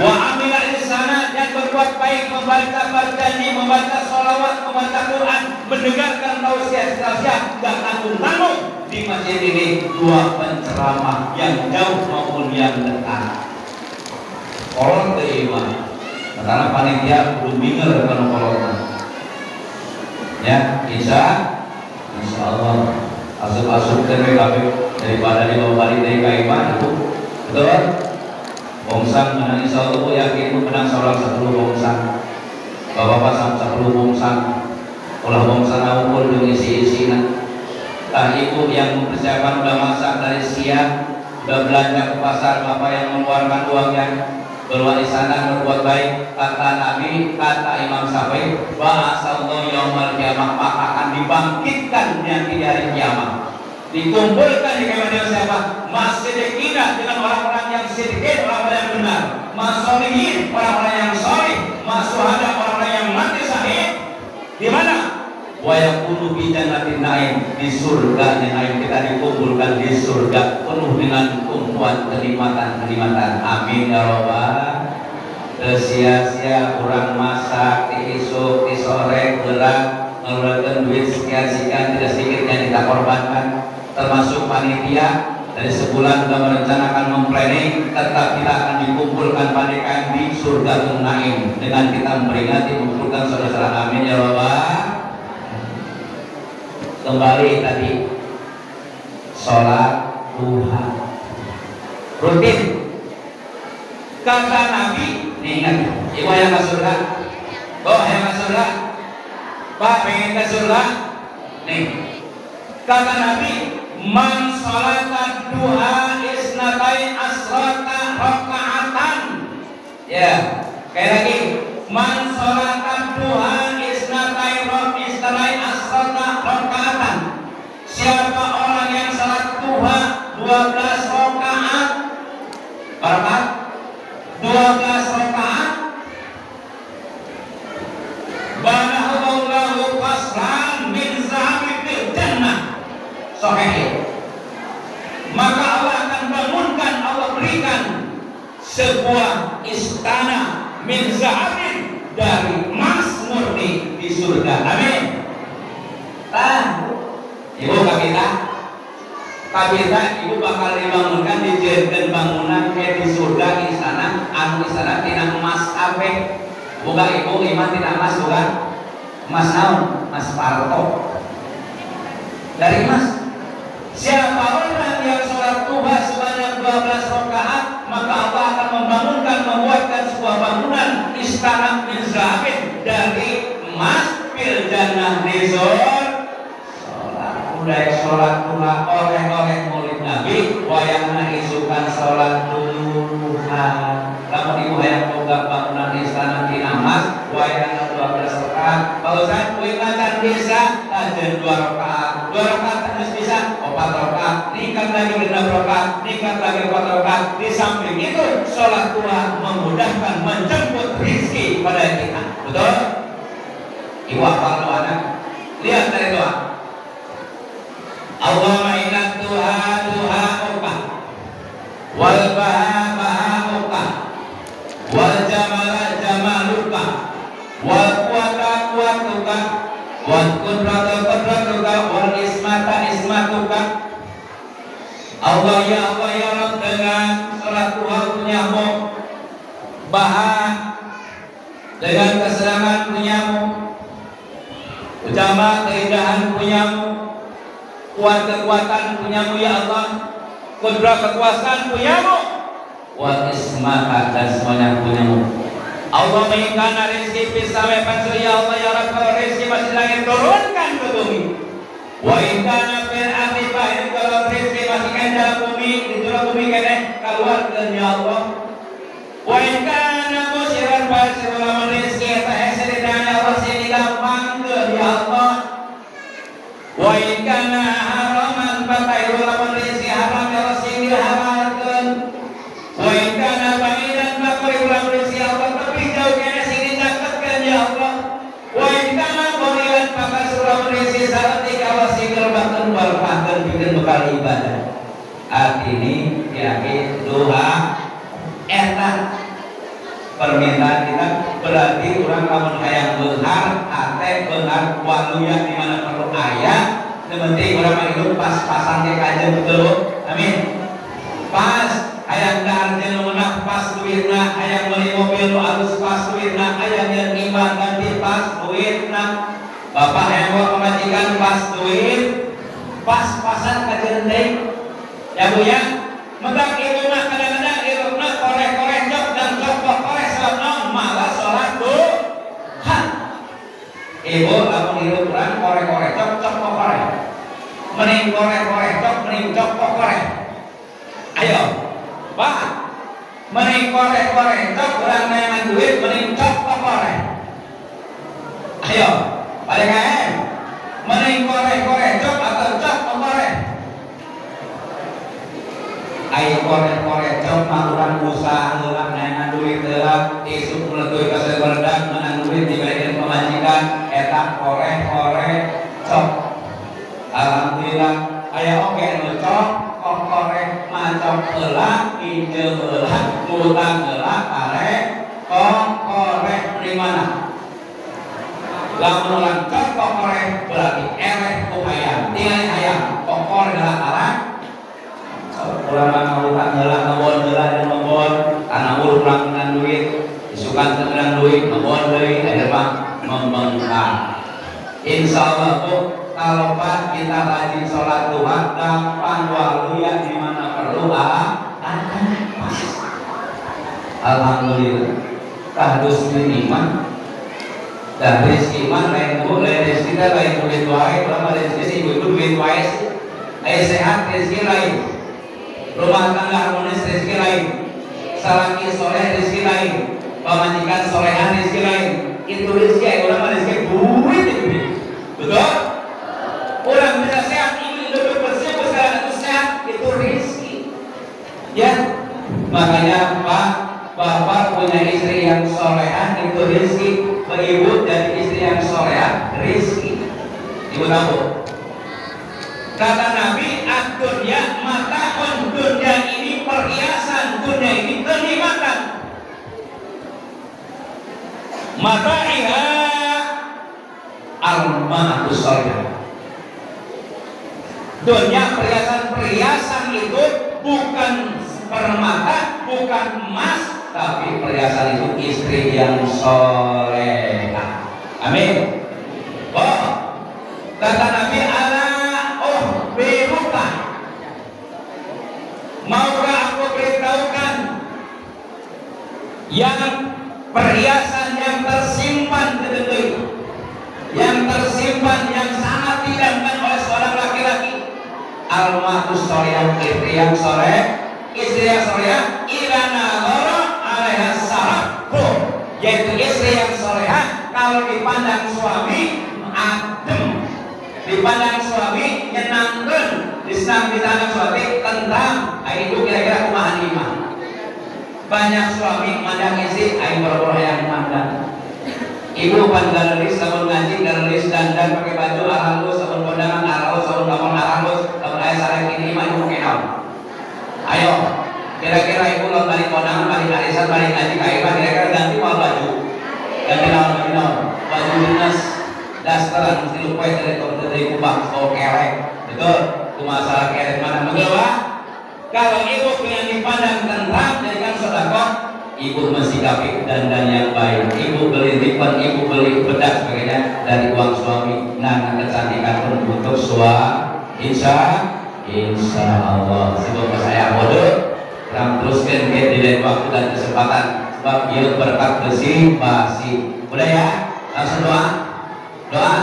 Speaker 2: Wa amila insana, yang berbuat baik, membaca bacaan, membaca sholawat, membaca Quran, mendengarkan tausiah-tausiah, dan tanggung-tanggung di masjid ini 2 penceramah yang jauh maupun yang dekat. Kolon terima, karena panitia belum bingung dengan kolonnya. Ya, insya Allah asup-asup TPKB daripada dibawa balik dari Kaiman itu, betul? Bongsang menang, insya Allah yakin menang seorang 10 bongsang. Bapak-bapak sama 10 bongsang. Olah bongsang awal dengan isi-isinya. Ibu yang mempersiapkan udah masak dari siang, udah belanja ke pasar, bapak yang mengeluarkan uangnya, berwali sana berbuat baik. Kata Nabi, kata Imam Syafi'i, ba'asallahu yaumal qiyamah, maka akan dibangkitkan nanti di hari kiamat, dikumpulkan di kemudian siapa? Mas-siddiqina, dengan orang-orang yang siddiqin, orang-orang yang benar, mas-sholihin, orang-orang yang sholih, mas-syuhada, orang-orang yang mati syahid. Di mana? Wa yakunu bi jannatin na'im, di surga yang naim, kita dikumpulkan di surga penuh dengan tumpuan kenikmatan-kenikmatan. Amin ya rabbal. Sia-sia kurang masak, diisuk, di sore berat, mengeluarkan duit sekian-sekian, tidak sedikit yang kita korbankan, termasuk panitia dari sebulan sudah merencanakan memplanning, tetap kita akan dikumpulkan panikan di surga Naim dengan kita memperingati mengumpulkan saudara-saudara. Amin ya rabbal. Kembali tadi sholat duha rutin. Kata Nabi, nih ingat, ibu yang ke surga, yang ke surga, Pak pengen ke surga, nih. Kata Nabi, man sholatan duha isnatai asrota rakaatan. Ya, kayak lagi, man sholatan duha isnatai asrota rakaatan. Siapa orang yang salat duha 12 rakaat, berapa? 12 rakaat, banahullahu qasran min zahabin fil jannah. Sahih. Maka Allah akan bangunkan, Allah berikan sebuah istana min zahabin, dari emas murni di surga. Amin. Ibu kabita, ibu bakal dibangunkan, dijadikan bangunan kayak di surga, istana, istana tina emas ape. Bukan ibu iman tina emas, bukan emas naon, emas parto dari emas. Siapa orang yang sholat duha sebanyak 12 rakaat, maka Allah akan membangunkan, membuatkan sebuah bangunan istana min zahabin dari emas fil jannah di surga. Mulai sholat duha oleh Maulid Nabi, wayangna isukan sholat duha. Lamun ibu hayang boga bangunan istana tina emas, wayangna 12 rakaat. Kalau saya kuing macan bisa, aja 2 rakaat. 2 rakaat harus bisa 4 rakaat. Nikah lagi 6 rakaat, nikah lagi 4 rakaat. Di samping itu, sholat duha memudahkan menjemput rizki pada kita. Betul? Ibu hafal doanya. Lihat dari doa. Allahumma inna duha duha lakukan. Allah ya Rabb, dengan sholat duha punyamu, bahan dengan kesenangan punyamu, ucapan keindahan punyamu, kuat kekuatan punyamu ya Allah, kudrah kekuasaan punyamu, wa ismaka dan semuanya punyamu. Allah menginginkan rezeki sampai pansu ya Allah ya Rabb, kalau rezeki masih langit turunkan ke bumi. Wa inna fil ardi bahin, kalau rezeki masih kan dalam bumi, di dalam bumi kene keluarkan ya Allah. Wa inna musiran pasir ulama rezeki tak hasil dan Allah sini gampang ke ya Allah. Wa inna haraman batai ulama rezeki haram ya Allah sini halalkan. Wa inna bahiran bakuri ulama rezeki Allah tapi jauh kene sini dapatkan ya Allah. Wa inna borilan pakai ulama rezeki sarati kalau sini bahkan berpakan bikin bekal ibadah. Artinya yakin doa enak permintaan kita berarti orang lamun hayang beunghar ate beunghar waluya di mana perlu ayat penting orang hidup pas-pasan ke kajian betul. Amin. Pas hayang darjen meunang pas duitna, hayang beli mobil nu alus pas duitna, hayang yang iman ganti pas duitna. Bapak hayang bawa pemajikan pas duit, pas-pasan kajian deui. Ya Bu ya, medak ibu mah kadang-kadang ibu mah korek-korek jok dan korek salam malah sholat duha. Ibu lamun hidup kurang korek-korek jok korek, mending korek-korek jok mending jok korek. Ayo, Pak, mending korek-korek jok kurang neangan duit mending jok korek. Ayo, balik KM, mending korek-korek jok atau jok korek. Ayo korek-korek jok mah urang usaha heula neangan duit heula isuk meletuy ka seberdak menang duit dibalikin pemajikan eta korek-korek jok. Alhamdulillah aya oge nu cok korek macok heula injeu heula ngutang heula karek korek di mana. Lamun urang cok korek berarti ereh ku hayang tinggal hayang korek heula karek ulama ngurang heula ngebon heula dan ngebon karena urang dengan duit isukan dengan duit ngebon deui eta mah membengkak. Insyaallah Bu, kalau Pak kita rajin sholat duha gampang waluya di mana perlu akan pas. Alhamdulillah kados iman dan rezeki iman lain Bu, lain rezeki lain duit wae, ulama rezeki sih ibu duit wae sih. Aya sehat rezeki lain. Rumah tangga harmonis rezeki lain, salaki soleh rezeki lain, pemajikan solehan rezeki lain. Itu rezeki ulama rezeki duit itu, betul? Orang bisa sehat, ini hidup bersih, bersih sehat itu rezeki. Ya, makanya Pak, Bapak punya istri yang solehan itu rezeki, ibu dan istri yang solehan rezeki. Ibu tahu? Kata Nabi, ad-dunya mata'un, dunya ini perhiasan, dunya ini kenikmatan. Mata'iha al-ma'atus sholihah. Dunya perhiasan itu bukan permata, bukan emas, tapi perhiasan itu istri yang solehah. Amin. Oh, kata Nabi berupa maukah aku beritahukan yang perhiasan yang tersimpan di diri, yang tersimpan yang sangat didamkan oleh seorang laki-laki. Al-matus sholihah, istri yang soleh, istri yang solehah ilana loro alaiha sarafku, yaitu istri yang solehah kalau dipandang suami adem, dipandang suami nyenangkan, dipandang suami tentram. Itu kira-kira kumaha iman. Banyak suami mandang istri aing boro-boro yang mandang. Ibu pan galeris sabun ngaji galeris dandan pakai baju halus sabun kondangan halus sabun kamar halus sabun aya sareng ini mah ibu kenal. Ayo kira-kira ibu lo balik kondangan balik arisan balik ngaji ka ieu kira-kira ganti mau baju. Ganti naon baju dinas dasteran mesti lupa dari kubah bawa kelek. Betul. masalah keret mana mengewa. Kalau ibu pengen dipandang tentram jadikan sedekah, ibu mensikapi dandan yang baik. Ibu beli ribbon, ibu beli bedak sebagainya dari uang suami. Nah, kecantikan pun untuk suami. Insya Allah. Semoga saya bodoh. Kurang teruskan ke di lain waktu dan kesempatan. Sebab dia berkat besi pasti. Udah ya, langsung doa. Doa.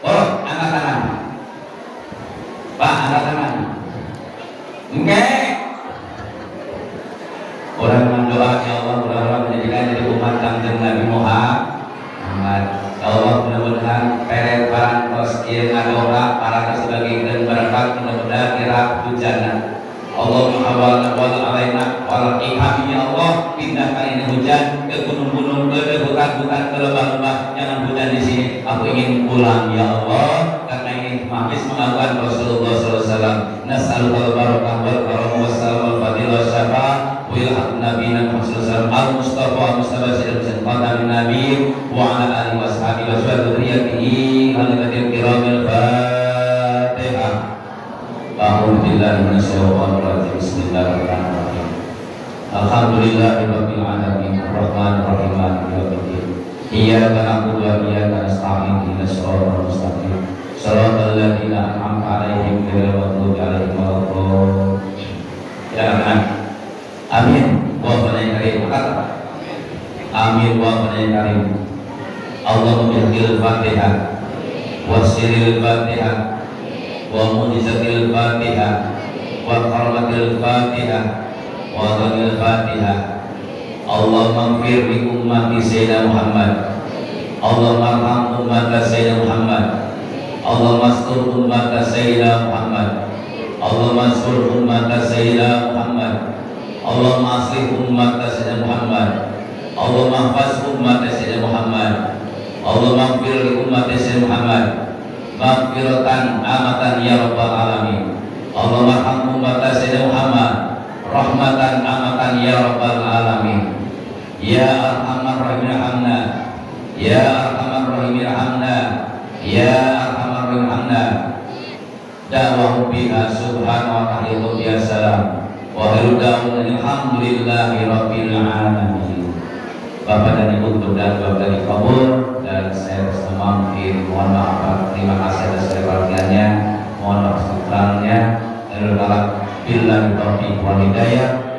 Speaker 2: Oh, angkat tangan. Pak, angkat tangan. Oke. Orang mendoa ya Allah, mudah-mudahan menjadikan jadi umat Kanjeng Nabi Muhammad. Ya Allah, mudah-mudahan peret barang kos ieu ngadoa para sebagai dan berkat mudah-mudahan kira hujanan. Allahumma awal alaina wal ikhabi ya Allah, pindahkan ini hujan ke gunung-gunung, ke hutan-hutan, ke lembah-lembah. Jangan hujan di sini. Aku ingin pulang ya Allah, karena ingin habis mengakukan Rasulullah SAW. Nas'alul barakah wal karam wassalam wal fadilah syafaat wa ilham nabiyina Muhammad sallallahu al-Mustafa Mustafa sayyidina qadamin nabi wa ala alihi washabihi wa dzurriyyatihi hadirin kiramil Fatihah. A'udzu billahi minasyaitonir rajim. Bismillahirrahmanirrahim. Alhamdulillahirabbil alamin arrahmanir rahim maliki yaumiddin. Iyyaka na'budu wa iyyaka nasta'in ihdinas siratal mustaqim. Shiratal ladzina an'amta 'alaihim ghairil maghdubi 'alaihim waladdallin. Ya Rahman. Amin. Wa fadlan karim. Amin wa fadlan karim. Allahumma bil Fatihah wa sirril Fatihah wa mujizatil Fatihah wa karamatil Fatihah wa ghanil Fatihah. Allahumma ighfir li ummati Sayyidina Muhammad. Allahumma arham ummata Sayyidina Muhammad. Allahumma astur ummata Sayyidina Muhammad. Allahumma astur ummata Sayyidina Muhammad. Allahumma aslih ummata Sayyidina Muhammad. Allahumma hafaz ummata Sayyidina Muhammad. Allahumma ighfir li ummati Sayyidina Muhammad maghfiratan amatan ya rabbal alamin. Allahumma arham ummata Sayyidina Muhammad rahmatan amatan ya rabbal alamin. Ya arhamar rahimin hamna. Ya arhamar rahimin hamna. Ya arhamar rahimin hamna. Da'wahu biha subhanahu wa ta'ala biha salam. Wa hirudahu alhamdulillahi rabbil alamin. Bapak dan Ibu berdoa dari kabul dan saya bersama mungkin mohon maaf, terima kasih atas perhatiannya, mohon maaf sekurang-kurangnya. Billahi taufiq wal hidayah.